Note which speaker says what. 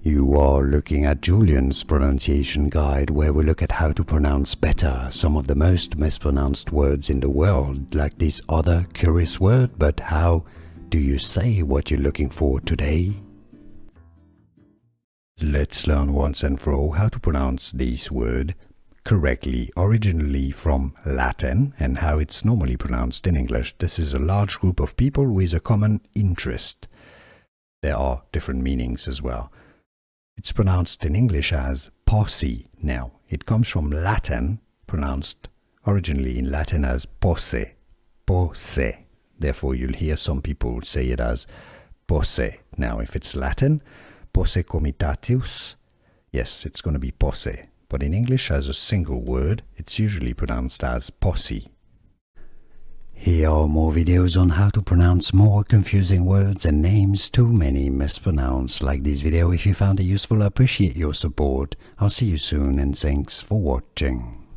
Speaker 1: You are looking at Julian's pronunciation guide, where we look at how to pronounce better some of the most mispronounced words in the world, like this other curious word. But how do you say what you're looking for today? Let's learn once and for all how to pronounce this word correctly, originally from Latin, and how it's normally pronounced in English. This is a large group of people with a common interest. There are different meanings as well. It's pronounced in English as posse. Now, it comes from Latin, pronounced originally in Latin as posse, posse. Therefore, you'll hear some people say it as posse. Now, if it's Latin, posse comitatus, yes, it's going to be posse. But in English, as a single word, it's usually pronounced as posse. Here are more videos on how to pronounce more confusing words and names too many mispronounced. Like this video if you found it useful. I appreciate your support. I'll see you soon and thanks for watching.